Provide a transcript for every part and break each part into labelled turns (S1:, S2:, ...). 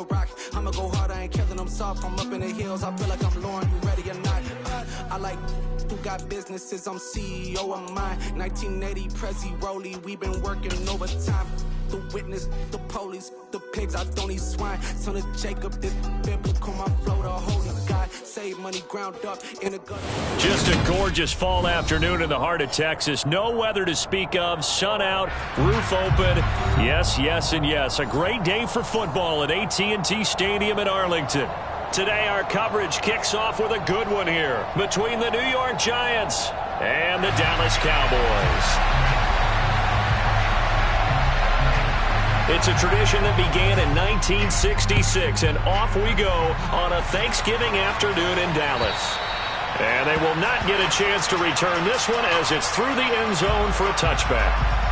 S1: rock. I'ma go hard, I ain't killing, I'm soft. I'm up in the hills, I feel like I'm Lauren, you ready or not? I like who got businesses, I'm CEO of mine. 1980 Prezi Rolly, we been working overtime. The witness, the police, the pigs, I don't eat swine. Son of Jacob, this biblical, my flow, the holy God. Save money ground up in a gun.
S2: Just a gorgeous fall afternoon in the heart of Texas. No weather to speak of, sun out, roof open. Yes, yes, and yes. A great day for football at AT&T Stadium in Arlington. Today our coverage kicks off with a good one here between the New York Giants and the Dallas Cowboys. It's a tradition that began in 1966, and off we go on a Thanksgiving afternoon in Dallas. And they will not get a chance to return this one as it's through the end zone for a touchback.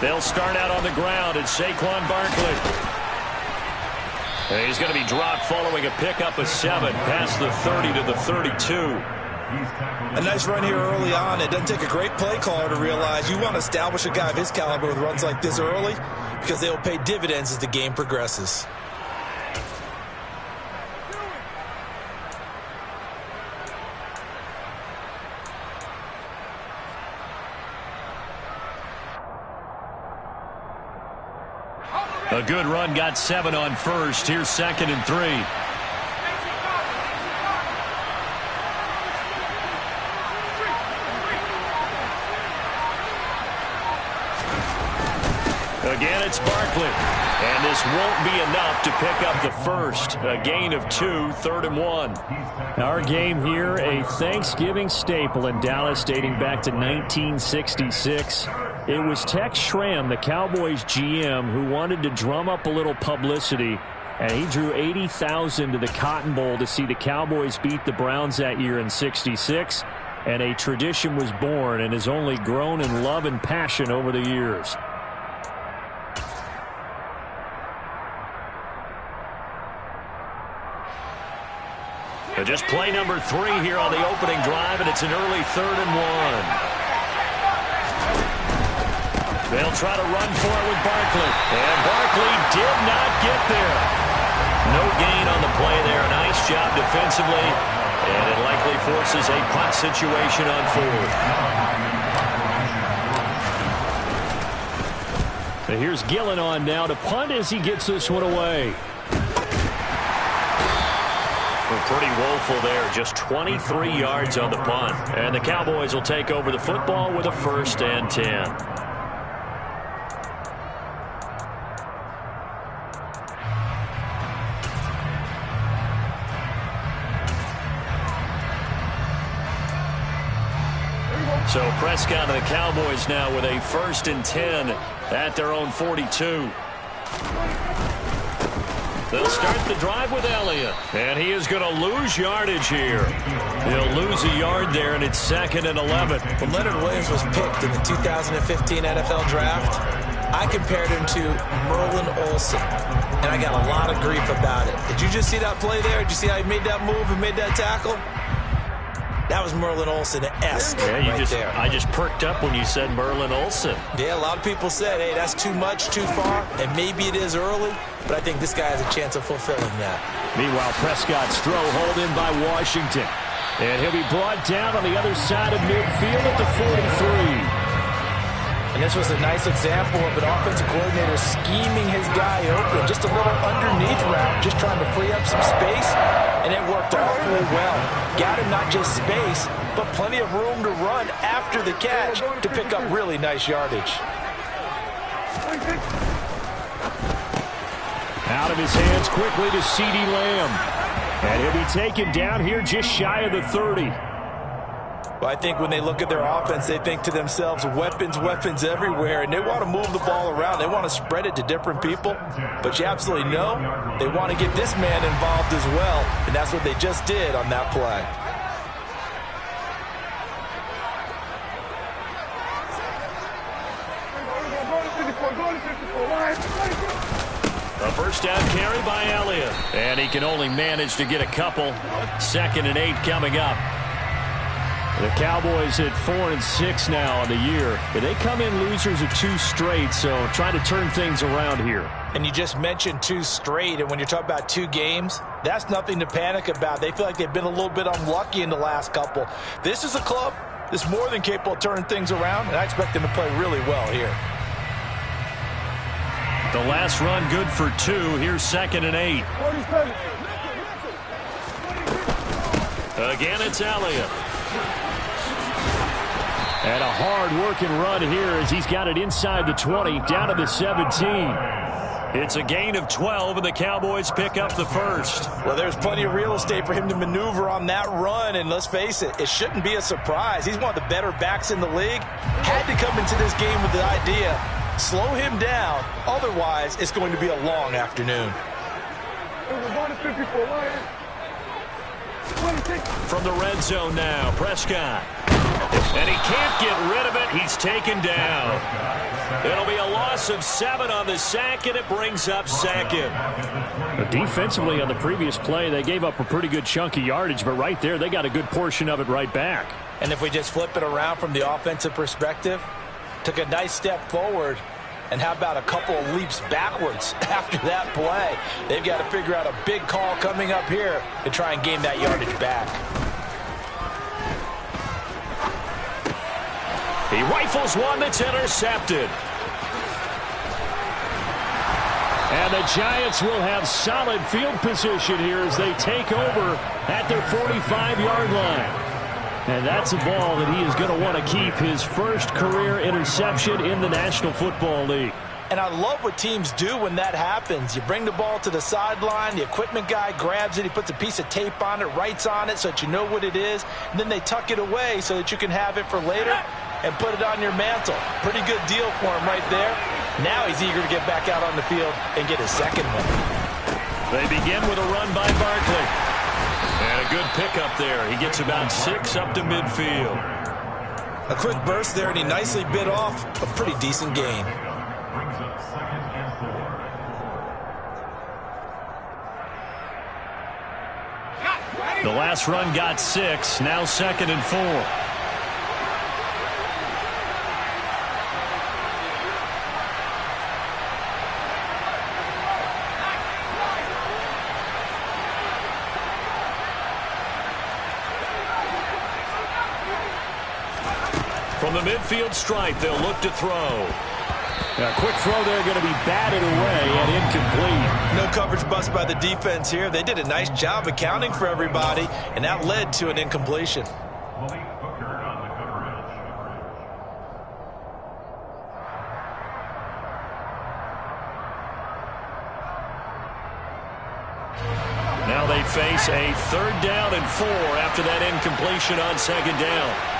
S2: They'll start out on the ground, and Saquon Barkley. And he's going to be dropped following a pickup of 7 past the 30 to the 32.
S3: A nice run here early on. It doesn't take a great play caller to realize you want to establish a guy of his caliber with runs like this early because they will pay dividends as the game progresses.
S2: A good run, got 7 on first. Here's 2nd and 3. Again, it's Barkley. And this won't be enough to pick up the first. A gain of 2, 3rd and 1. Our game here, a Thanksgiving staple in Dallas dating back to 1966. It was Tex Schramm, the Cowboys GM, who wanted to drum up a little publicity, and he drew 80,000 to the Cotton Bowl to see the Cowboys beat the Browns that year in '66, and a tradition was born and has only grown in love and passion over the years. Just play number 3 here on the opening drive, and it's an early 3rd and 1. They'll try to run for it with Barkley. And Barkley did not get there. No gain on the play there. Nice job defensively. And it likely forces a punt situation on 4th. So here's Gillen on now to punt as he gets this one away. Pretty woeful there. Just 23 yards on the punt. And the Cowboys will take over the football with a 1st and 10. So Prescott and the Cowboys now with a 1st and 10 at their own 42. They'll start the drive with Elliott. And he is going to lose yardage here. He'll lose a yard there, and it's 2nd and 11.
S3: When Leonard Williams was picked in the 2015 NFL Draft, I compared him to Merlin Olsen, and I got a lot of grief about it. Did you just see that play there? Did you see how he made that move and made that tackle? That was Merlin Olsen-esque there.
S2: I just perked up when you said Merlin Olsen.
S3: Yeah, a lot of people said, hey, that's too much, too far, and maybe it is early, but I think this guy has a chance of fulfilling that.
S2: Meanwhile, Prescott's throw hauled in by Washington. And he'll be brought down on the other side of midfield at the 43.
S3: And this was a nice example of an offensive coordinator scheming his guy open. Just a little underneath route, just trying to free up some space, and it worked awfully well. Got him not just space, but plenty of room to run after the catch to pick up really nice yardage.
S2: Out of his hands quickly to CeeDee Lamb. And he'll be taken down here just shy of the 30.
S3: Well, I think when they look at their offense, they think to themselves, weapons, weapons everywhere, and they want to move the ball around. They want to spread it to different people, but you absolutely know they want to get this man involved as well, and that's what they just did on that play.
S2: A first down carry by Elliott, and he can only manage to get a couple. 2nd and 8 coming up. The Cowboys at 4-6 now on the year. They come in losers of 2 straight, so trying to turn things around here.
S3: And you just mentioned 2 straight, and when you're talking about 2 games, that's nothing to panic about. They feel like they've been a little bit unlucky in the last couple. This is a club that's more than capable of turning things around, and I expect them to play really well here.
S2: The last run good for 2. Here's 2nd and 8. Again, it's Elliott. And a hard-working run here as he's got it inside the 20, down to the 17. It's a gain of 12, and the Cowboys pick up the first.
S3: Well, there's plenty of real estate for him to maneuver on that run, and let's face it, it shouldn't be a surprise. He's one of the better backs in the league. Had to come into this game with the idea, slow him down, otherwise it's going to be a long afternoon.
S2: From the red zone now, Prescott. And he can't get rid of it. He's taken down. It'll be a loss of 7 on the sack, and it brings up 2nd. Defensively on the previous play, they gave up a pretty good chunk of yardage, but right there, they got a good portion of it right back.
S3: And if we just flip it around from the offensive perspective, took a nice step forward, and how about a couple of leaps backwards after that play? They've got to figure out a big call coming up here to try and gain that yardage back.
S2: He rifles one that's intercepted. And the Giants will have solid field position here as they take over at their 45-yard line. And that's a ball that he is going to want to keep, his first career interception in the National Football League.
S3: And I love what teams do when that happens. You bring the ball to the sideline, the equipment guy grabs it, he puts a piece of tape on it, writes on it so that you know what it is, and then they tuck it away so that you can have it for later and put it on your mantle. Pretty good deal for him right there. Now he's eager to get back out on the field and get his second one.
S2: They begin with a run by Barkley. And a good pickup there. He gets about 6 up to midfield.
S3: A quick burst there, and he nicely bit off a pretty decent gain.
S2: The last run got 6. Now 2nd and 4. From the midfield stripe, they'll look to throw. A quick throw there, going to be batted away and incomplete.
S3: No coverage bust by the defense here. They did a nice job accounting for everybody, and that led to an incompletion.
S2: Now they face a 3rd down and 4 after that incompletion on 2nd down.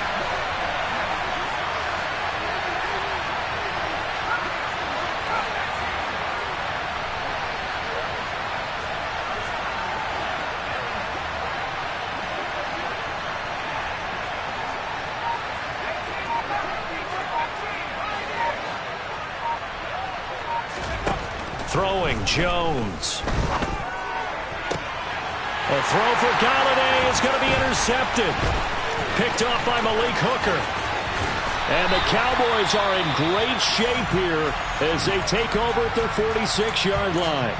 S2: Throwing Jones. A throw for Galladay is going to be intercepted. Picked off by Malik Hooker. And the Cowboys are in great shape here as they take over at their 46-yard line.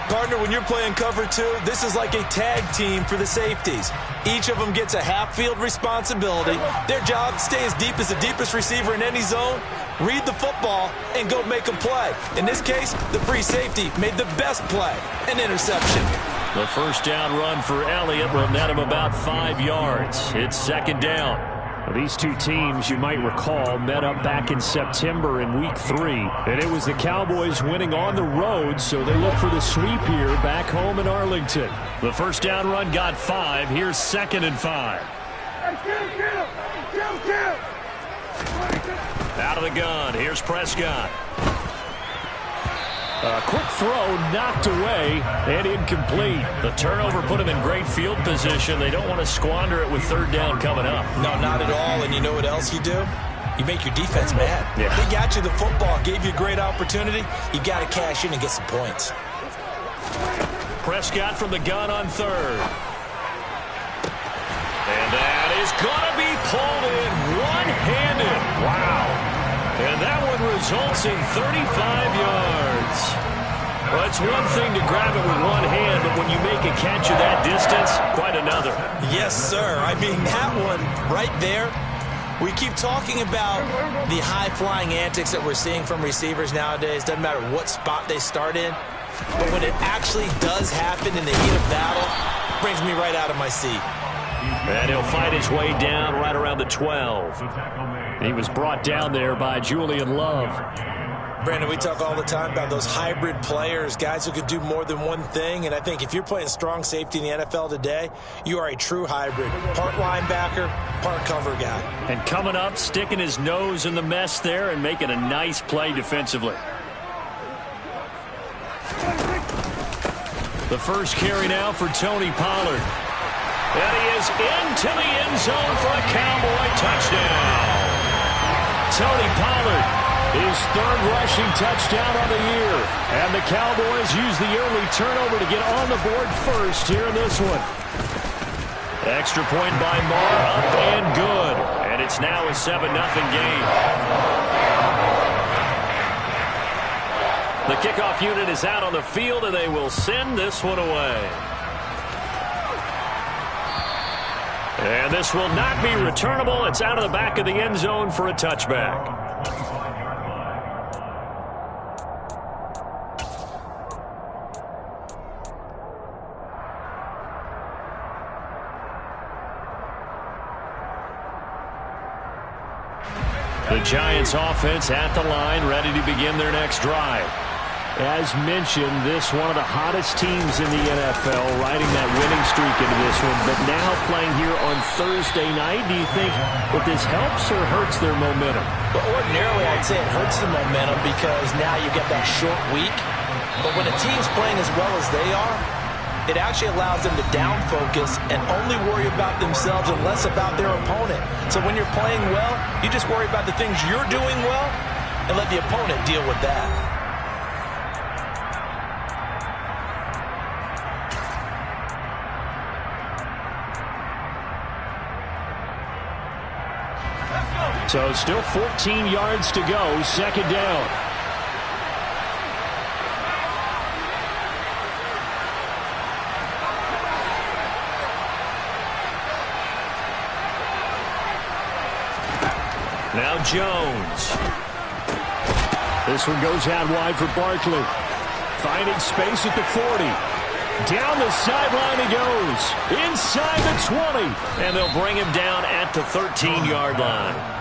S3: Partner, when you're playing cover 2, this is like a tag team for the safeties. Each of them gets a half-field responsibility. Their job, stay as deep as the deepest receiver in any zone, read the football, and go make a play. In this case, the free safety made the best play, an interception.
S2: The first down run for Elliott will net him about 5 yards. It's 2nd down. These two teams, you might recall, met up back in September in Week 3. And it was the Cowboys winning on the road, so they look for the sweep here back home in Arlington. The first down run got 5. Here's 2nd and 5. Out of the gun. Here's Prescott. A quick throw knocked away and incomplete. The turnover put him in great field position. They don't want to squander it with 3rd down coming up.
S3: No, not at all. And you know what else you do? You make your defense mad.
S2: Yeah.
S3: They got you the football, gave you a great opportunity. You got to cash in and get some points.
S2: Prescott from the gun on 3rd. And that is going to be pulled in one-handed. Wow. And that one results in 35 yards. Well, it's one thing to grab it with one hand, but when you make a catch of that distance, quite another.
S3: Yes, sir. I mean, that one right there, we keep talking about the high-flying antics that we're seeing from receivers nowadays. Doesn't matter what spot they start in. But when it actually does happen in the heat of battle, it brings me right out of my seat.
S2: And he'll fight his way down right around the 12. He was brought down there by Julian Love.
S3: Brandon, we talk all the time about those hybrid players, guys who could do more than one thing. And I think if you're playing strong safety in the NFL today, you are a true hybrid. Part linebacker, part cover guy.
S2: And coming up, sticking his nose in the mess there and making a nice play defensively. The first carry now for Tony Pollard. And he is into the end zone for a Cowboy touchdown. Tony Pollard, his 3rd rushing touchdown on the year. And the Cowboys use the early turnover to get on the board first here in this one. Extra point by Marr, up and good. And it's now a 7-0 game. The kickoff unit is out on the field, and they will send this one away. And this will not be returnable. It's out of the back of the end zone for a touchback. The Giants offense at the line, ready to begin their next drive. As mentioned, this one of the hottest teams in the NFL, riding that winning streak into this one, but now playing here on Thursday night. Do you think that this helps or hurts their momentum?
S3: Well, ordinarily, I'd say it hurts the momentum because now you get that short week. But when a team's playing as well as they are, it actually allows them to down focus and only worry about themselves and less about their opponent. So when you're playing well, you just worry about the things you're doing well and let the opponent deal with that.
S2: So still 14 yards to go, 2nd down. Now Jones. This one goes out wide for Barkley. Finding space at the 40. Down the sideline he goes. Inside the 20. And they'll bring him down at the 13-yard line.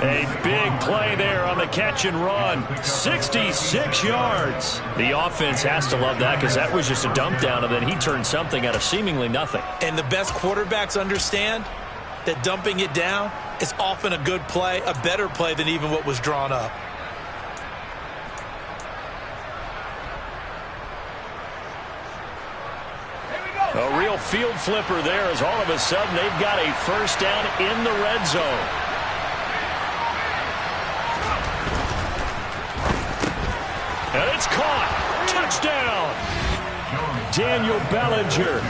S2: A big play there on the catch and run. 66 yards. The offense has to love that because that was just a dump down, and then he turned something out of seemingly nothing.
S3: And the best quarterbacks understand that dumping it down is often a good play, a better play than even what was drawn up.
S2: A real field flipper there as all of a sudden they've got a first down in the red zone. And it's caught. Touchdown. Daniel Bellinger,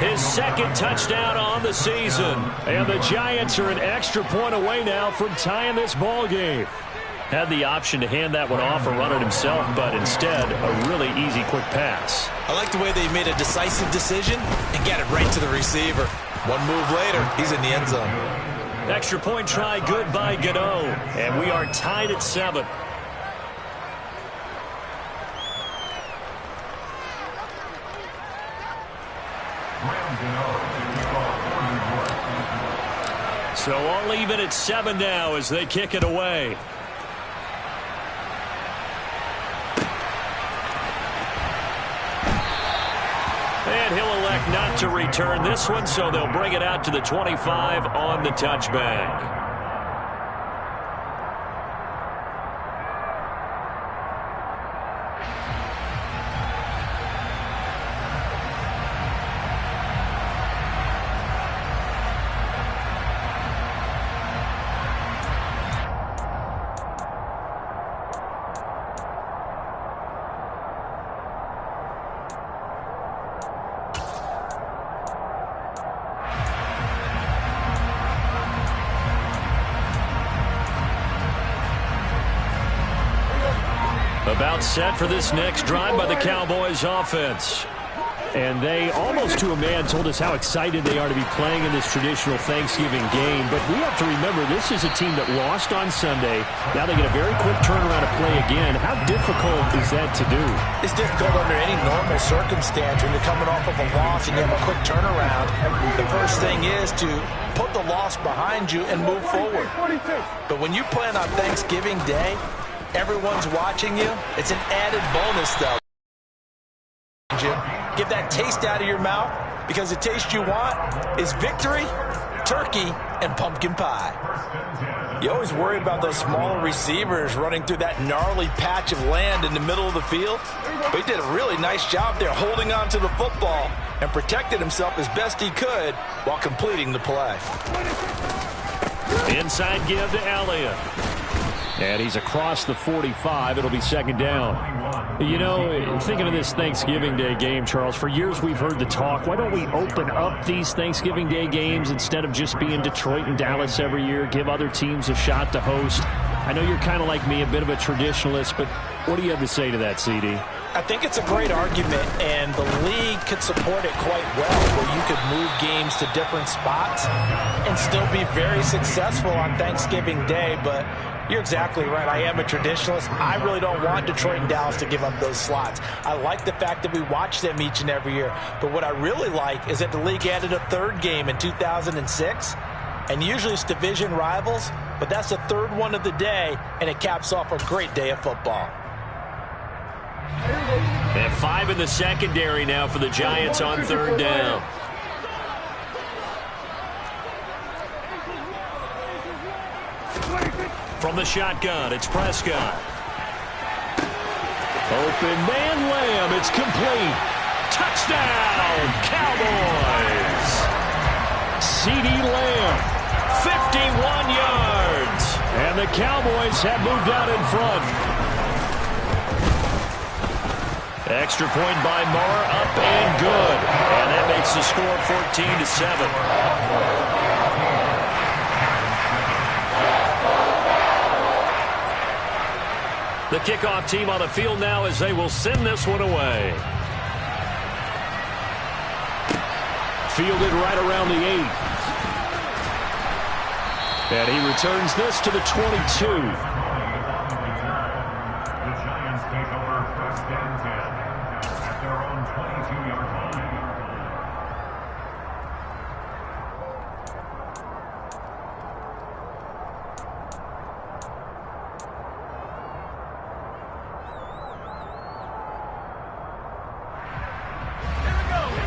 S2: his 2nd touchdown on the season. And the Giants are an extra point away now from tying this ball game. Had the option to hand that one off or run it himself, but instead a really easy quick pass.
S3: I like the way they made a decisive decision and got it right to the receiver. One move later, he's in the end zone.
S2: Extra point try good by Gano. And we are tied at 7. So all even at 7 now as they kick it away. And he'll elect not to return this one, so they'll bring it out to the 25 on the touchback. About set for this next drive by the Cowboys offense. And they, almost to a man, told us how excited they are to be playing in this traditional Thanksgiving game. But we have to remember, this is a team that lost on Sunday. Now they get a very quick turnaround to play again. How difficult is that to do?
S3: It's difficult under any normal circumstance when you're coming off of a loss and you have a quick turnaround. The first thing is to put the loss behind you and move forward. But when you play on Thanksgiving Day, everyone's watching you. It's an added bonus, though. Get that taste out of your mouth, because the taste you want is victory, turkey, and pumpkin pie. You always worry about those smaller receivers running through that gnarly patch of land in the middle of the field. But he did a really nice job there holding on to the football and protected himself as best he could while completing the play.
S2: Inside give to Elliott. And he's across the 45. It'll be second down. You know, thinking of this Thanksgiving Day game, Charles, for years we've heard the talk, why don't we open up these Thanksgiving Day games instead of just being Detroit and Dallas every year, give other teams a shot to host? I know you're kind of like me, a bit of a traditionalist, but what do you have to say to that, CD?
S3: I think it's a great argument, and the league could support it quite well, where you could move games to different spots and still be very successful on Thanksgiving Day. But you're exactly right. I am a traditionalist. I really don't want Detroit and Dallas to give up those slots. I like the fact that we watch them each and every year. But what I really like is that the league added a third game in 2006. And usually it's division rivals, but that's the third one of the day, and it caps off a great day of football.
S2: They have 5 in the secondary now for the Giants on third down. From the shotgun, it's Prescott. Open man, Lamb. It's complete. Touchdown, Cowboys. CD Lamb, 51 yards. And the Cowboys have moved out in front. Extra point by Marr, up and good. And that makes the score 14-7. The kickoff team on the field now as they will send this one away. Fielded right around the 8. And he returns this to the 22.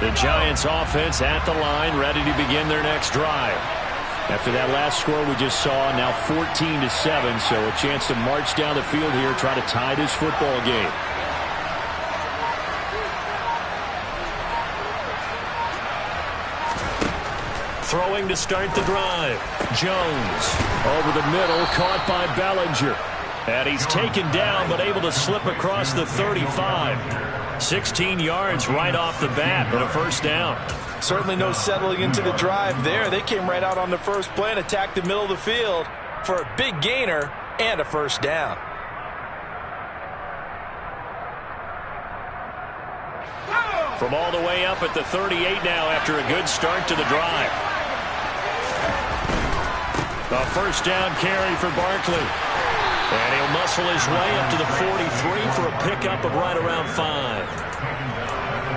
S2: The Giants offense at the line, ready to begin their next drive. After that last score we just saw, now 14-7, so a chance to march down the field here, try to tie this football game. Throwing to start the drive. Jones over the middle, caught by Bellinger. And he's taken down, but able to slip across the 35. 16 yards right off the bat, but a first down.
S3: Certainly no settling into the drive there. They came right out on the first play and attacked the middle of the field for a big gainer and a first down.
S2: From all the way up at the 38 now after a good start to the drive. A first down carry for Barkley. And he'll muscle his way up to the 43 for a pickup of right around 5.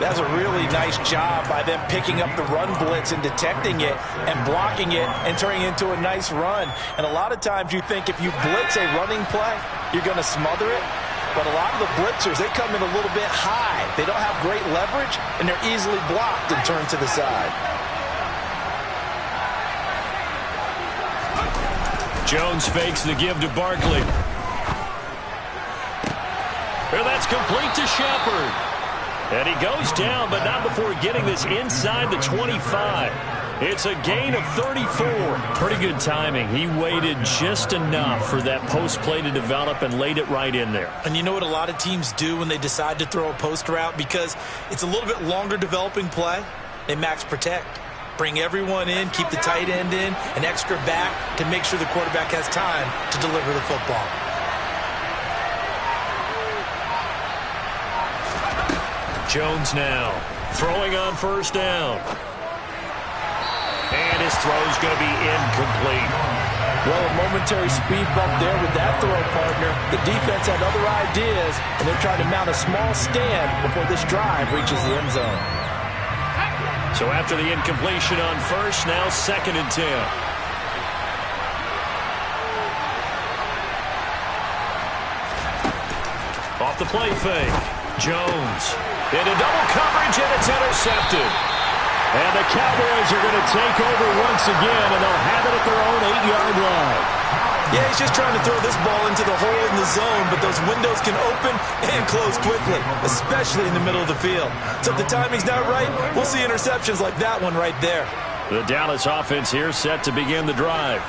S3: That's a really nice job by them picking up the run blitz and detecting it and blocking it and turning it into a nice run. And a lot of times you think if you blitz a running play, you're going to smother it. But a lot of the blitzers, they come in a little bit high. They don't have great leverage, and they're easily blocked and turned to the side.
S2: Jones fakes the give to Barkley. And that's complete to Shepard. And he goes down, but not before getting this inside the 25. It's a gain of 34. Pretty good timing. He waited just enough for that post play to develop and laid it right in there.
S3: And you know what a lot of teams do when they decide to throw a post route? Because it's a little bit longer developing play, they max protect. Bring everyone in, keep the tight end in, an extra back to make sure the quarterback has time to deliver the football.
S2: Jones now throwing on first down. And his throw's going to be incomplete.
S3: Well, a momentary speed bump there with that throw, partner. The defense had other ideas, and they're trying to mount a small stand before this drive reaches the end zone.
S2: So after the incompletion on first, now 2nd and 10. Off the play fake. Jones into double coverage, and it's intercepted. And the Cowboys are going to take over once again, and they'll have it at their own 8-yard line.
S3: Yeah, he's just trying to throw this ball into the hole in the zone, but those windows can open and close quickly, especially in the middle of the field. So if the timing's not right, we'll see interceptions like that one right there.
S2: The Dallas offense here set to begin the drive.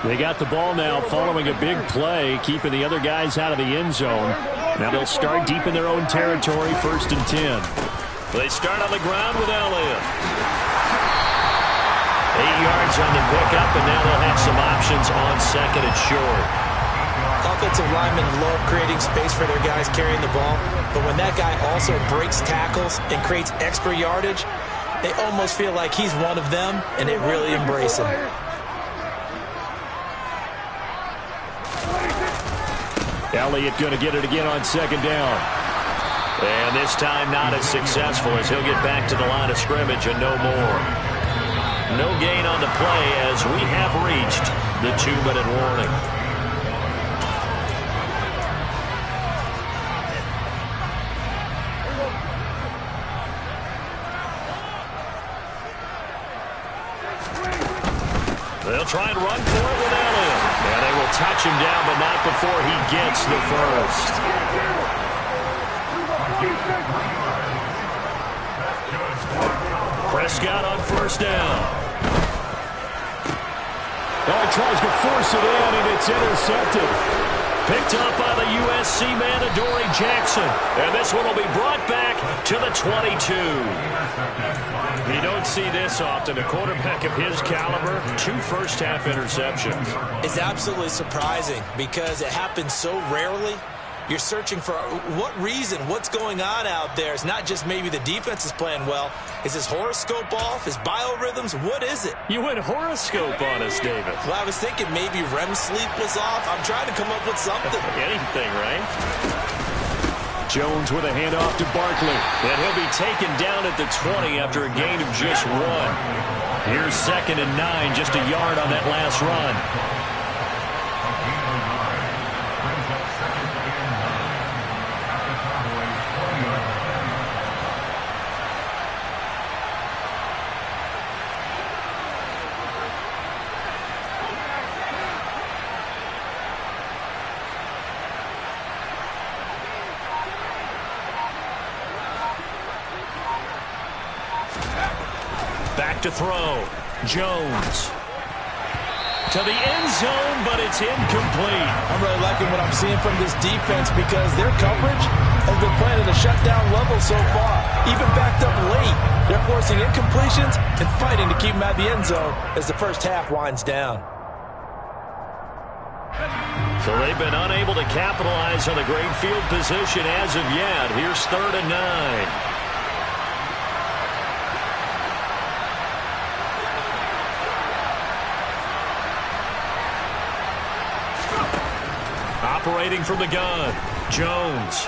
S2: They got the ball now following a big play, keeping the other guys out of the end zone. Now they'll start deep in their own territory, 1st and 10. They start on the ground with Elliott. 8 yards on the pickup, and now they'll have some options on 2nd and short.
S3: Offensive linemen love creating space for their guys carrying the ball, but when that guy also breaks tackles and creates extra yardage, they almost feel like he's one of them, and they really embrace him.
S2: Elliott going to get it again on 2nd down. And this time not as successful as he'll get back to the line of scrimmage and no more. No gain on the play as we have reached the 2-minute warning. They'll try and run for it with Elliott. And they will touch him down, but not before he gets the first. Prescott on first down. Oh, he tries to force it in, and it's intercepted. Picked up by the USC man, Adoree Jackson. And this one will be brought back to the 22. You don't see this often. A quarterback of his caliber, 2 first-half interceptions.
S3: It's absolutely surprising because it happens so rarely. You're searching for what reason, what's going on out there. It's not just maybe the defense is playing well. Is his horoscope off? His biorhythms? What is it?
S2: You went horoscope on us, David.
S3: Well, I was thinking maybe REM sleep was off. I'm trying to come up with something.
S2: Anything, right? Jones with a handoff to Barkley. And he'll be taken down at the 20 after a gain of just 1. Here's 2nd and 9, just a yard on that last run. To throw. Jones to the end zone, but it's incomplete.
S3: I'm really liking what I'm seeing from this defense because their coverage has been playing at a shutdown level so far. Even backed up late, they're forcing incompletions and fighting to keep them at the end zone as the first half winds down.
S2: So they've been unable to capitalize on the great field position as of yet. Here's 3rd and 9. Operating from the gun, Jones.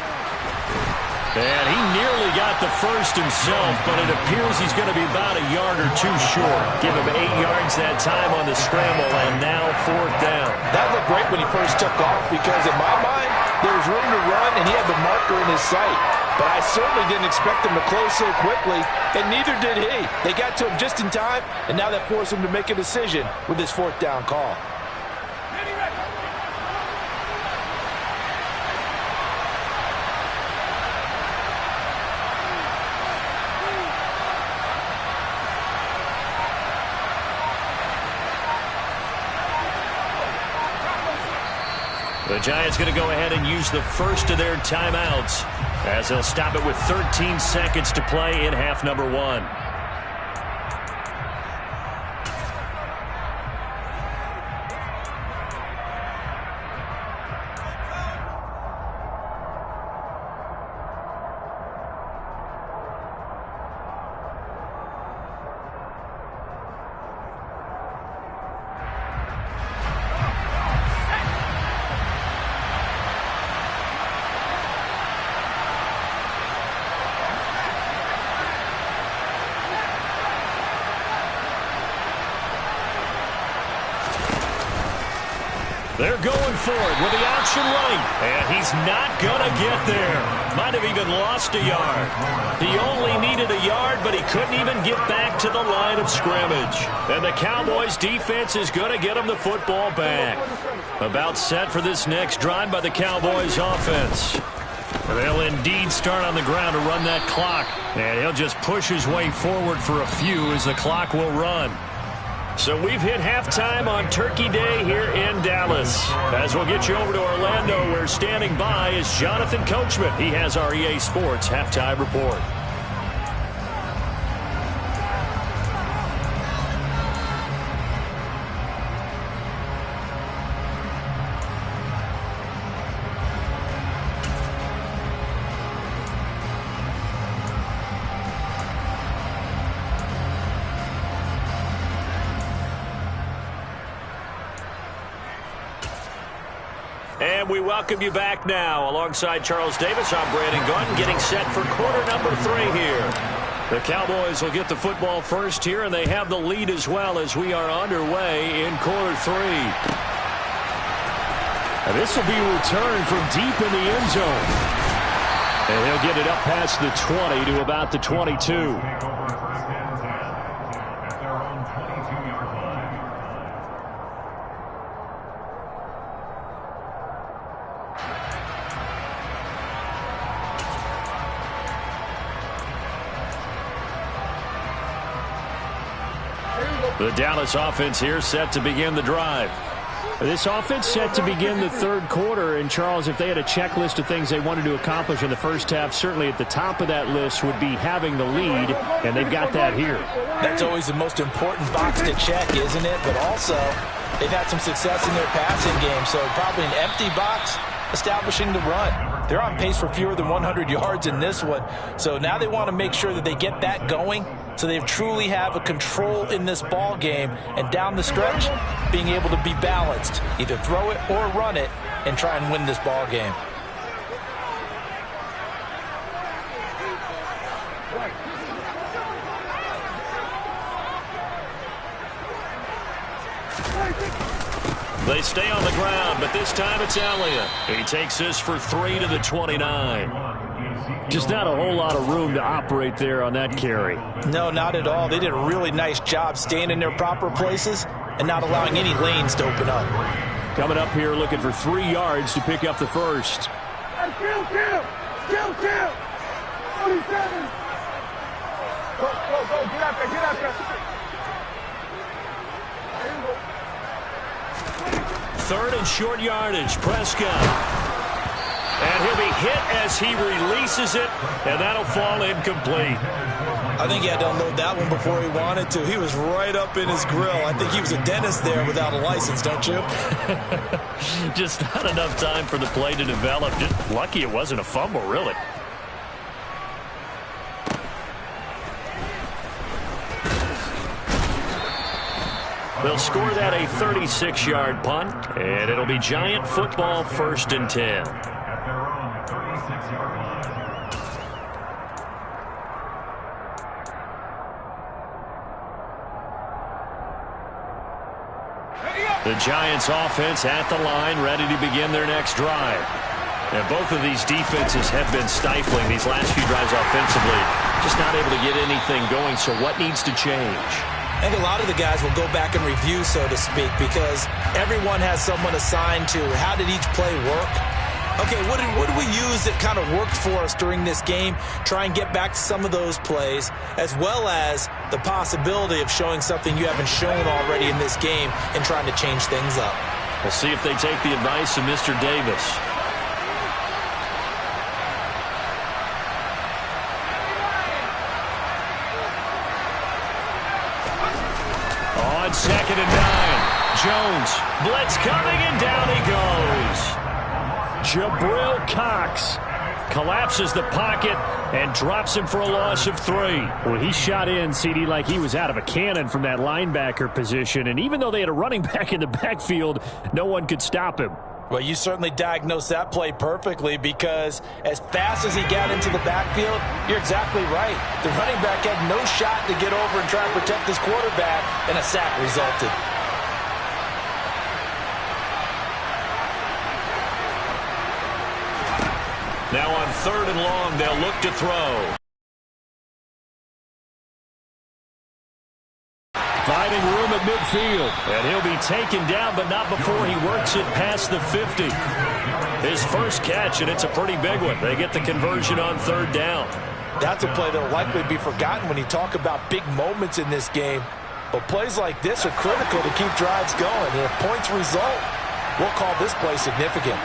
S2: And he nearly got the first himself, but it appears he's going to be about a yard or two short. Give him 8 yards that time on the scramble, and now 4th down.
S3: That looked great when he first took off because, in my mind, there was room to run, and he had the marker in his sight. But I certainly didn't expect him to close so quickly, and neither did he. They got to him just in time, and now that forced him to make a decision with his 4th down call.
S2: The Giants going to go ahead and use the first of their timeouts as they'll stop it with 13 seconds to play in half number 1. They're going for it with the option right, and he's not going to get there. Might have even lost a yard. He only needed a yard, but he couldn't even get back to the line of scrimmage. And the Cowboys' defense is going to get him the football back. About set for this next drive by the Cowboys' offense. They'll indeed start on the ground to run that clock, and he'll just push his way forward for a few as the clock will run. So we've hit halftime on Turkey Day here in Dallas. As we'll get you over to Orlando, where standing by is Jonathan Coachman. He has our EA Sports halftime report. And we welcome you back now. Alongside Charles Davis, I'm Brandon Gunn, getting set for quarter number 3 here. The Cowboys will get the football first here, and they have the lead as well as we are underway in quarter 3. And this will be returned from deep in the end zone. And he'll get it up past the 20 to about the 22. The Dallas offense here set to begin the drive. This offense set to begin the third quarter. And, Charles, if they had a checklist of things they wanted to accomplish in the first half, certainly at the top of that list would be having the lead, and they've got that here.
S3: That's always the most important box to check, isn't it? But also, they've had some success in their passing game, so probably an empty box establishing the run. They're on pace for fewer than 100 yards in this one, so now they want to make sure that they get that going so they truly have a control in this ball game, and down the stretch, being able to be balanced, either throw it or run it, and try and win this ball game.
S2: They stay on the ground, but this time it's Elliott. He takes this for 3 to the 29. Just not a whole lot of room to operate there on that carry.
S3: No, not at all. They did a really nice job staying in their proper places and not allowing any lanes to open up.
S2: Coming up here looking for 3 yards to pick up the first.
S4: Kill! 47! Go, get out there.
S2: 3rd and short yardage, Prescott. And he'll be hit as he releases it, and that'll fall incomplete.
S3: I think he had to unload that one before he wanted to. He was right up in his grill. I think he was a dentist there without a license, don't you?
S2: Just not enough time for the play to develop. Just lucky it wasn't a fumble, really. They'll score that a 36-yard punt, and it'll be Giant football 1st and 10. The Giants offense at the line, ready to begin their next drive. And both of these defenses have been stifling these last few drives offensively. Just not able to get anything going, so what needs to change?
S3: I think a lot of the guys will go back and review, so to speak, because everyone has someone assigned to how did each play work. Okay, what did we use that kind of worked for us during this game? Try and get back to some of those plays, as well as the possibility of showing something you haven't shown already in this game and trying to change things up.
S2: We'll see if they take the advice of Mr. Davis. On 2nd and 9, Jones, blitz coming, and down he goes. Jabril Cox collapses the pocket and drops him for a loss of 3.
S5: Well, he shot in, CD, like he was out of a cannon from that linebacker position. And even though they had a running back in the backfield, no one could stop him.
S3: Well, you certainly diagnosed that play perfectly, because as fast as he got into the backfield, you're exactly right. The running back had no shot to get over and try and protect his quarterback, and a sack resulted.
S2: Now on 3rd and long, they'll look to throw.
S5: Finding room at midfield.
S2: And he'll be taken down, but not before he works it past the 50. His first catch, and it's a pretty big one. They get the conversion on 3rd down.
S3: That's a play that will likely be forgotten when you talk about big moments in this game. But plays like this are critical to keep drives going. And if points result, we'll call this play significant.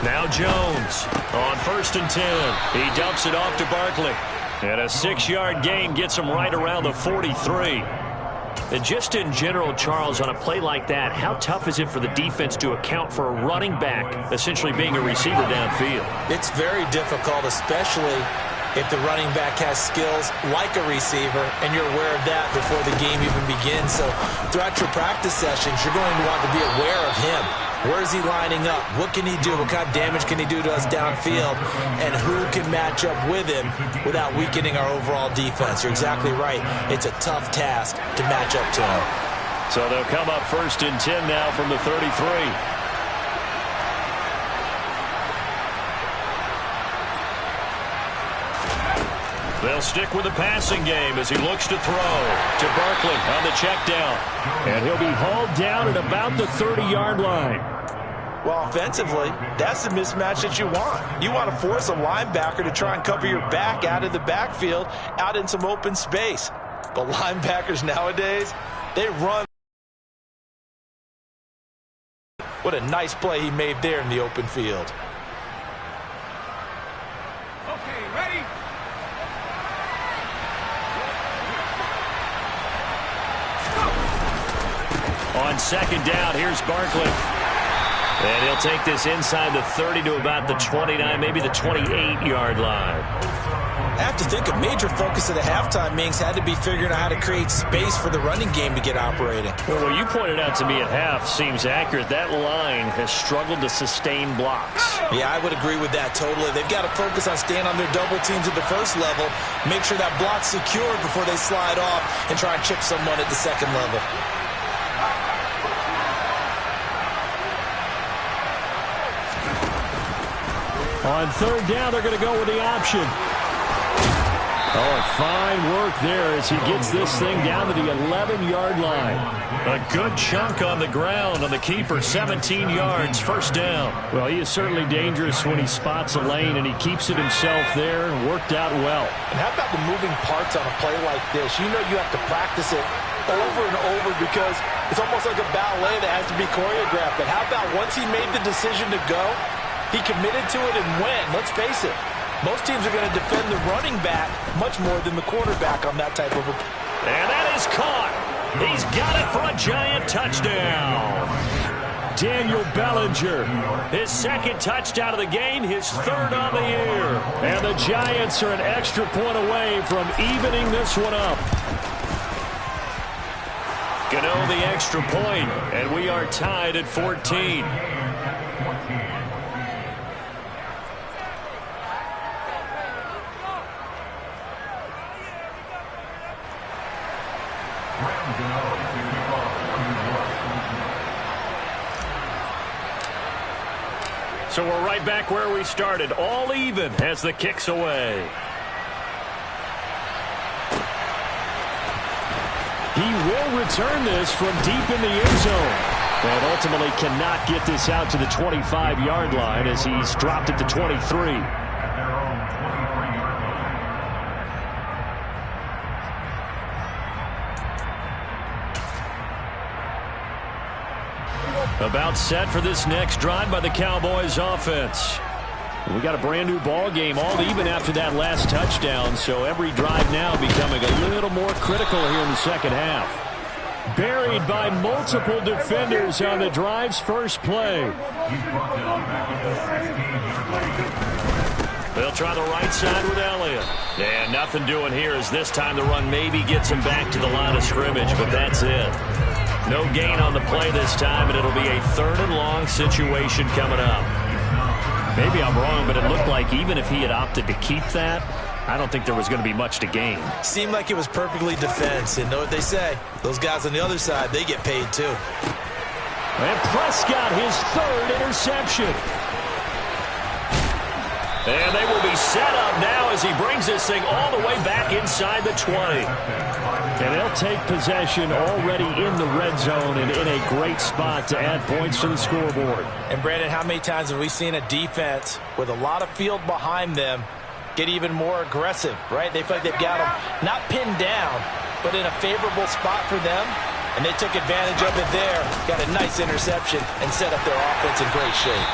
S2: Now Jones on 1st and 10. He dumps it off to Barkley. And a 6-yard gain gets him right around the 43. And just in general, Charles, on a play like that, how tough is it for the defense to account for a running back essentially being a receiver downfield?
S3: It's very difficult, especially if the running back has skills like a receiver, and you're aware of that before the game even begins. So throughout your practice sessions, you're going to want to be aware of him. Where is he lining up? What can he do? What kind of damage can he do to us downfield? And who can match up with him without weakening our overall defense? You're exactly right. It's a tough task to match up to him.
S2: So they'll come up 1st and 10 now from the 33. They'll stick with the passing game as he looks to throw to Barkley on the check down.
S5: And he'll be hauled down at about the 30-yard line.
S3: Well, offensively, that's the mismatch that you want. You want to force a linebacker to try and cover your back out of the backfield, out in some open space. But linebackers nowadays, they run. What a nice play he made there in the open field.
S4: Okay, ready?
S2: On 2nd down, here's Barkley. And he'll take this inside the 30 to about the 29, maybe the 28-yard line.
S3: I have to think a major focus of the halftime meetings had to be figuring out how to create space for the running game to get operating.
S2: Well, what you pointed out to me at half seems accurate. That line has struggled to sustain blocks.
S3: Yeah, I would agree with that totally. They've got to focus on staying on their double teams at the first level, make sure that block's secured before they slide off and try and chip someone at the second level.
S5: On 3rd down, they're going to go with the option. Oh, fine work there as he gets this thing down to the 11-yard line.
S2: A good chunk on the ground on the keeper, 17 yards, 1st down.
S5: Well, he is certainly dangerous when he spots a lane, and he keeps it himself there and worked out well.
S3: And how about the moving parts on a play like this? You know you have to practice it over and over because it's almost like a ballet that has to be choreographed. But how about once he made the decision to go, he committed to it and went. Let's face it, most teams are going to defend the running back much more than the quarterback on that type of a...
S2: And that is caught. He's got it for a Giant touchdown.
S5: Daniel Bellinger.
S2: His 2nd touchdown of the game, his 3rd on the year.
S5: And the Giants are an extra point away from evening this one up.
S2: Gano the extra point, and we are tied at 14. So we're right back where we started, all even as the kick's away.
S5: He will return this from deep in the end zone. And ultimately cannot get this out to the 25-yard line as he's dropped it to 23. About set for this next drive by the Cowboys offense. We got a brand new ball game, all even after that last touchdown, so every drive now becoming a little more critical here in the second half. Buried by multiple defenders on the drive's first play.
S2: They'll try the right side with Elliott. And nothing doing here as this time the run maybe gets him back to the line of scrimmage, but that's it. No gain on the play this time, and it'll be a 3rd and long situation coming up. Maybe I'm wrong, but it looked like even if he had opted to keep that, I don't think there was going to be much to gain.
S3: Seemed like it was perfectly defense. And know what they say? Those guys on the other side, they get paid too.
S5: And Prescott, his 3rd interception.
S2: And they will be set up now as he brings this thing all the way back inside the 20.
S5: And they'll take possession already in the red zone and in a great spot to add points to the scoreboard.
S3: And, Brandon, how many times have we seen a defense with a lot of field behind them get even more aggressive, right? They feel like they've got them not pinned down, but in a favorable spot for them. And they took advantage of it there, got a nice interception, and set up their offense in great shape.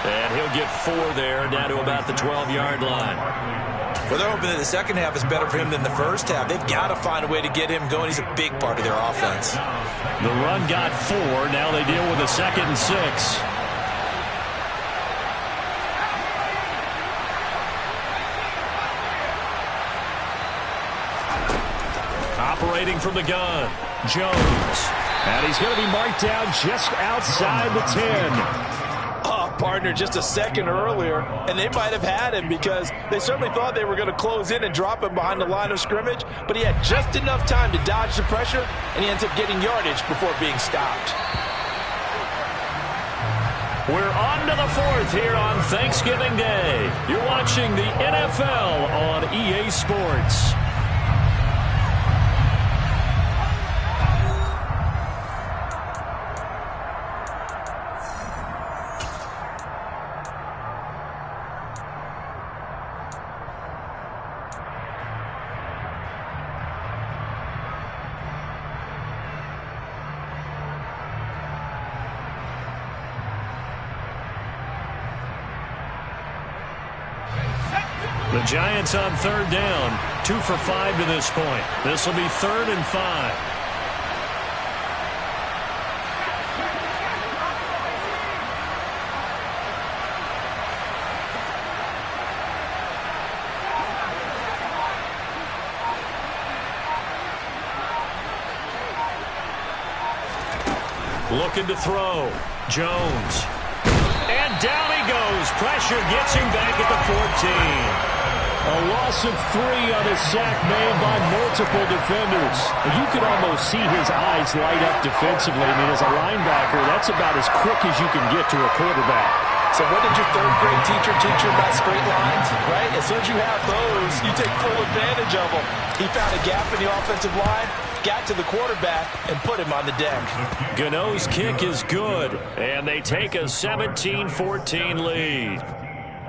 S2: And he'll get 4 there, down to about the 12-yard line.
S3: Well, they're hoping that the second half is better for him than the first half. They've got to find a way to get him going. He's a big part of their offense.
S2: The run got 4. Now they deal with a 2nd and 6. Operating from the gun, Jones.
S5: And he's going to be marked down just outside the 10.
S3: Partner just a second earlier, and they might have had him because they certainly thought they were going to close in and drop him behind the line of scrimmage, but he had just enough time to dodge the pressure, and he ends up getting yardage before being stopped.
S2: We're on to the 4th here on Thanksgiving Day. You're watching the NFL on EA Sports. The Giants on 3rd down, 2 for 5 to this point. This will be 3rd and 5. Looking to throw, Jones. And down he goes. Pressure gets him back at the 14.
S5: A loss of 3 on a sack made by multiple defenders. You could almost see his eyes light up defensively. I mean, as a linebacker, that's about as quick as you can get to a quarterback.
S3: So what did your 3rd grade teacher teach you about straight lines, right? As soon as you have those, you take full advantage of them. He found a gap in the offensive line, got to the quarterback, and put him on the deck.
S2: Gano's kick is good, and they take a 17-14 lead.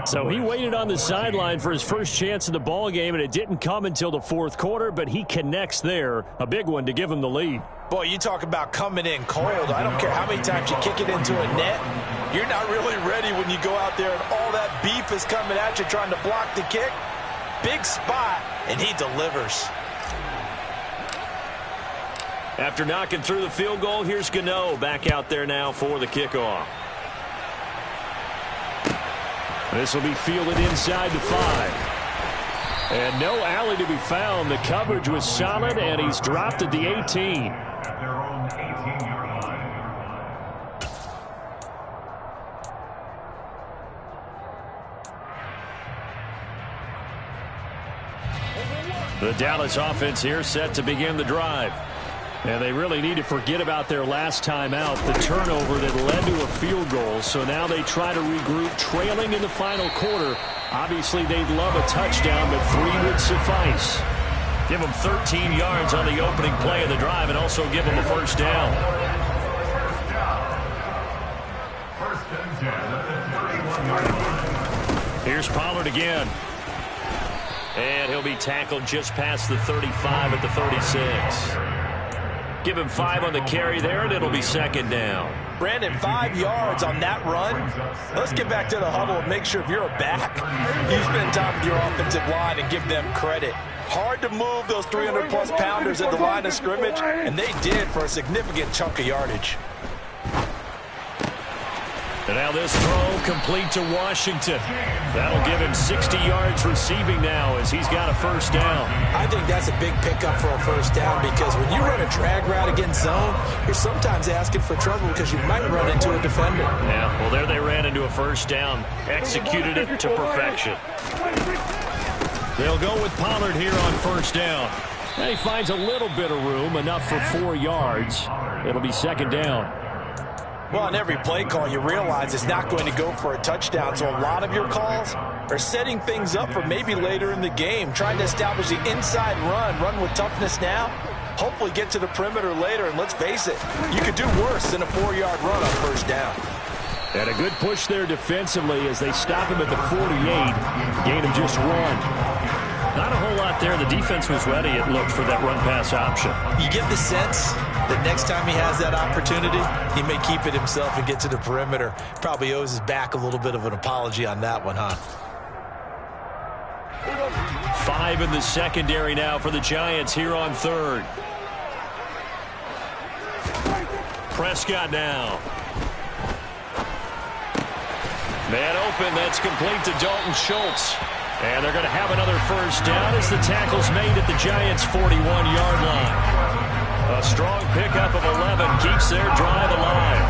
S5: So he waited on the sideline for his first chance in the ball game, and it didn't come until the 4th quarter, but he connects there. A big one to give him the lead.
S3: Boy, you talk about coming in cold. I don't care how many times you kick it into a net. You're not really ready when you go out there and all that beef is coming at you trying to block the kick. Big spot, and he delivers.
S2: After knocking through the field goal, here's Gano back out there now for the kickoff.
S5: This will be fielded inside the 5. And no alley to be found. The coverage was solid, and he's dropped at the 18.
S2: The Dallas offense here set to begin the drive. And they really need to forget about their last time out, the turnover that led to a field goal. So now they try to regroup, trailing in the final quarter. Obviously, they'd love a touchdown, but 3 would suffice. Give them 13 yards on the opening play of the drive and also give them a first down. Here's Pollard again. And he'll be tackled just past the 35 at the 36. Give him 5 on the carry there, and it'll be second down.
S3: Brandon, 5 yards on that run. Let's get back to the huddle and make sure if you're a back, you spend time with your offensive line and give them credit. Hard to move those 300-plus pounders at the line of scrimmage, and they did for a significant chunk of yardage.
S2: And now this throw complete to Washington. That'll give him 60 yards receiving now as he's got a first down.
S3: I think that's a big pickup for a first down because when you run a drag route against zone, you're sometimes asking for trouble because you might run into a defender.
S2: Yeah, well, there they ran into a first down. Executed it to perfection. They'll go with Pollard here on first down. And he finds a little bit of room, enough for 4 yards. It'll be second down.
S3: Well, on every play call, you realize it's not going to go for a touchdown, so a lot of your calls are setting things up for maybe later in the game, trying to establish the inside run with toughness now, hopefully get to the perimeter later, and let's face it, you could do worse than a 4-yard run on first down.
S2: And a good push there defensively as they stop him at the 48, gain of just 1. Not a whole lot there. The defense was ready, it looked, for that run-pass option.
S3: You get the sense that next time he has that opportunity, he may keep it himself and get to the perimeter. Probably owes his back a little bit of an apology on that one, huh?
S2: 5 in the secondary now for the Giants here on third. Prescott now. Man open, that's complete to Dalton Schultz. And they're going to have another first down as the tackle's made at the Giants' 41-yard line. A strong pickup of 11 keeps their drive alive.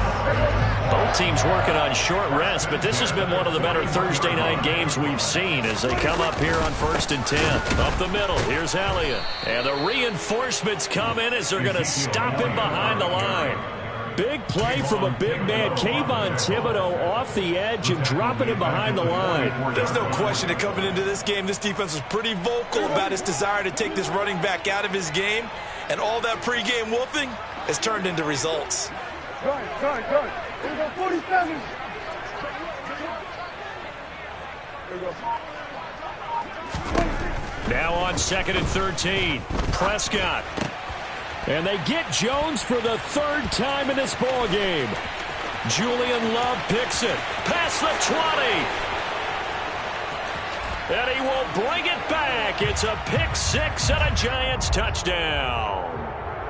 S2: Both teams working on short rest, but this has been one of the better Thursday night games we've seen as they come up here on 1st and 10. Up the middle, here's Elliott. And the reinforcements come in as they're going to stop him behind the line. Big play from a big man. Kayvon Thibodeau off the edge and dropping him behind the line.
S3: There's no question that coming into this game, this defense was pretty vocal about its desire to take this running back out of his game. And all that pregame wolfing has turned into results.
S4: Good. Here we go, 47. Here we go.
S2: Now on 2nd and 13. Prescott. And they get Jones for the 3rd time in this ball game. Julian Love picks it. Past the 20. And he will bring it back. It's a pick 6 and a Giants touchdown.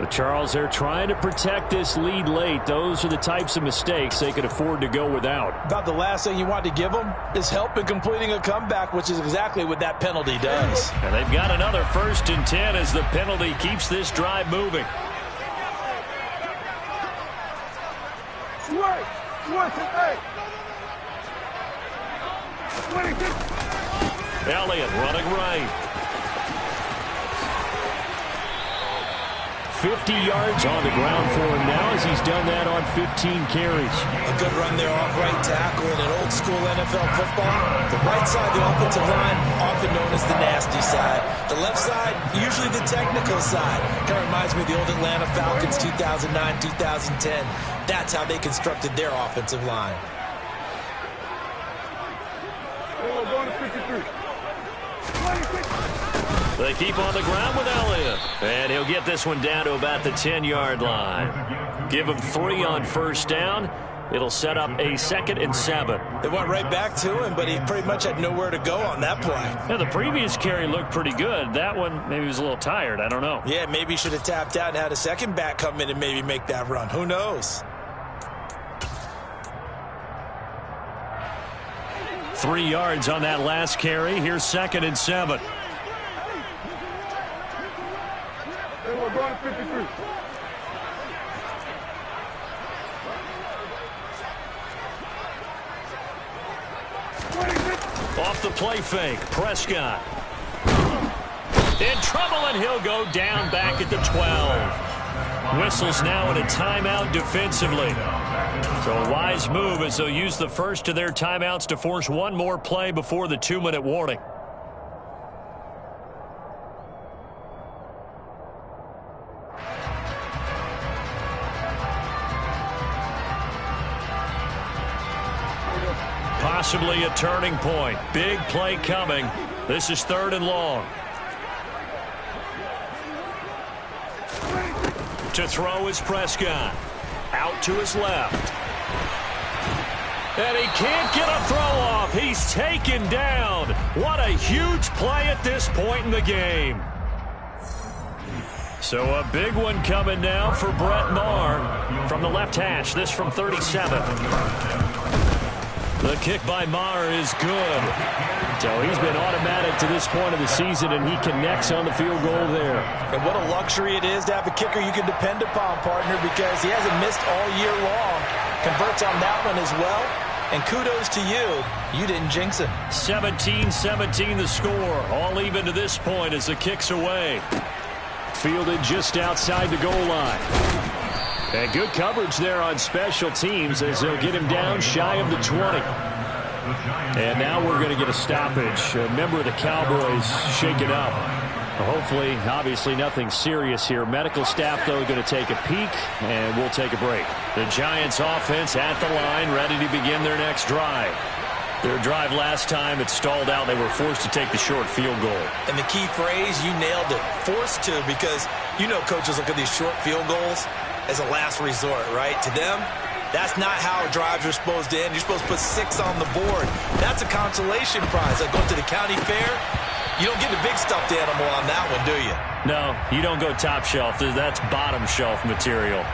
S2: Charles, they're trying to protect this lead late. Those are the types of mistakes they could afford to go without.
S3: About the last thing you want to give them is help in completing a comeback, which is exactly what that penalty does.
S2: And they've got another 1st and 10 as the penalty keeps this drive moving. Elliott running right. 50 yards on the ground for him now as he's done that on 15 carries.
S3: A good run there off right tackle in an old school NFL football. The right side, the offensive line, often known as the nasty side. The left side, usually the technical side. Kind of reminds me of the old Atlanta Falcons 2009, 2010. That's how they constructed their offensive line.
S4: We're going to 53.
S2: They keep on the ground with Elliott. And he'll get this one down to about the 10-yard line. Give him 3 on first down. It'll set up a 2nd and 7.
S3: They went right back to him, but he pretty much had nowhere to go on that play.
S2: Yeah, the previous carry looked pretty good. That one, maybe he was a little tired. I don't know.
S3: Yeah, maybe he should have tapped out and had a second back come in and maybe make that run. Who knows?
S2: 3 yards on that last carry. Here's 2nd and 7.
S4: We're going to 53.
S2: Off the play fake, Prescott. In trouble, and he'll go down back at the 12. Whistles now in a timeout defensively. So a wise move as they'll use the first of their timeouts to force one more play before the 2-minute warning. Possibly a turning point. Big play coming. This is 3rd and long. To throw is Prescott. Out to his left. And he can't get a throw off. He's taken down. What a huge play at this point in the game. So a big one coming now for Brett Maher from the left hash. This from 37. The kick by Maher is good. So he's been automatic to this point of the season, and he connects on the field goal there.
S3: And what a luxury it is to have a kicker you can depend upon, partner, because he hasn't missed all year long. Converts on that one as well. And kudos to you. You didn't jinx him.
S2: 17-17 the score. All even to this point as the kick's away. Fielded just outside the goal line. And good coverage there on special teams as they'll get him down shy of the 20. And now we're going to get a stoppage. A member of the Cowboys shaken up. Hopefully, obviously nothing serious here. Medical staff, though, going to take a peek, and we'll take a break. The Giants offense at the line, ready to begin their next drive. Their drive last time, it stalled out. They were forced to take the short field goal.
S3: And the key phrase, you nailed it. Forced to, because you know coaches look at these short field goals as a last resort, right? To them, that's not how drives are supposed to end. You're supposed to put 6 on the board. That's a consolation prize. Like going to the county fair, you don't get the big stuffed animal on that one, do you?
S2: No, you don't go top shelf. That's bottom shelf material.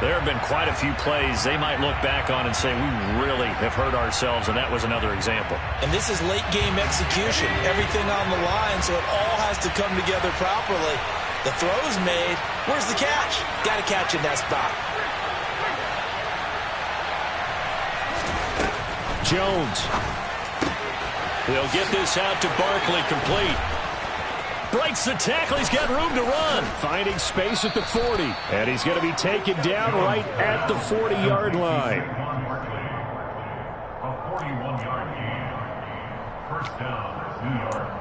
S2: There have been quite a few plays they might look back on and say, we really have hurt ourselves, and that was another example.
S3: And this is late-game execution. Everything on the line, so it all has to come together properly. The throw's made. Where's the catch? Got to catch in that spot.
S2: Jones. They'll get this out to Barkley, complete. Breaks the tackle. He's got room to run. Finding space at the 40. And he's going to be taken down right at the 40-yard line.
S6: A 41-yard gain. First down, 2 yards.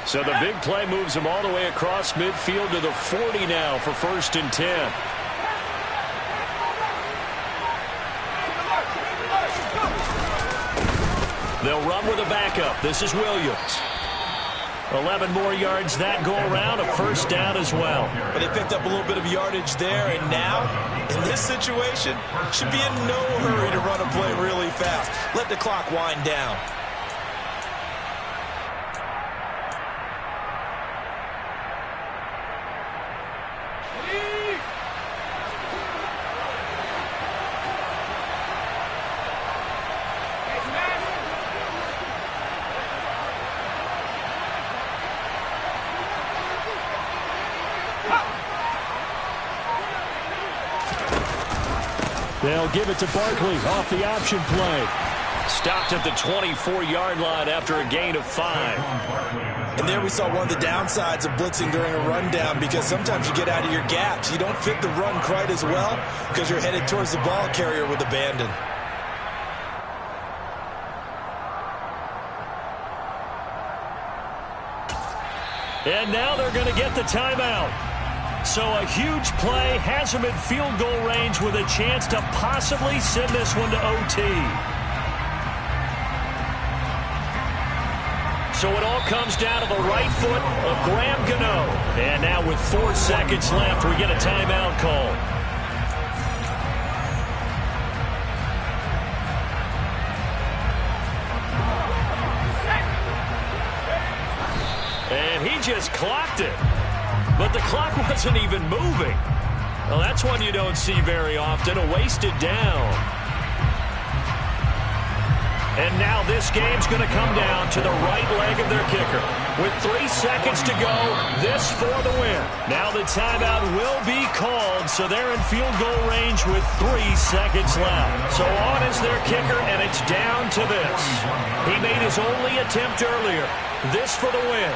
S2: So the big play moves him all the way across midfield to the 40 now for 1st and 10. They'll run with a backup. This is Williams. 11 more yards that go around, a 1st down as well.
S3: But they picked up a little bit of yardage there, and now, in this situation, should be in no hurry to run a play really fast. Let the clock wind down.
S2: They'll give it to Barkley off the option play. Stopped at the 24-yard line after a gain of 5.
S3: And there we saw one of the downsides of blitzing during a rundown, because sometimes you get out of your gaps. You don't fit the run quite as well because you're headed towards the ball carrier with abandon.
S2: And now they're going to get the timeout. So a huge play has him in field goal range with a chance to possibly send this one to OT. So it all comes down to the right foot of Graham Gano. And now with 4 seconds left, we get a timeout call. And he just clocked it. But the clock wasn't even moving. Well, that's one you don't see very often, a wasted down. And now this game's going to come down to the right leg of their kicker. With 3 seconds to go, this for the win. Now the timeout will be called, so they're in field goal range with 3 seconds left. So on is their kicker, and it's down to this. He made his only attempt earlier. This for the win.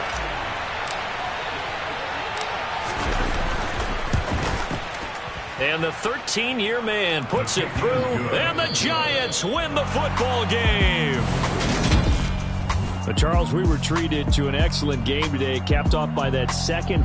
S2: And the 13-year man puts it through, and the Giants win the football game.
S5: But Charles, we were treated to an excellent game today, capped off by that second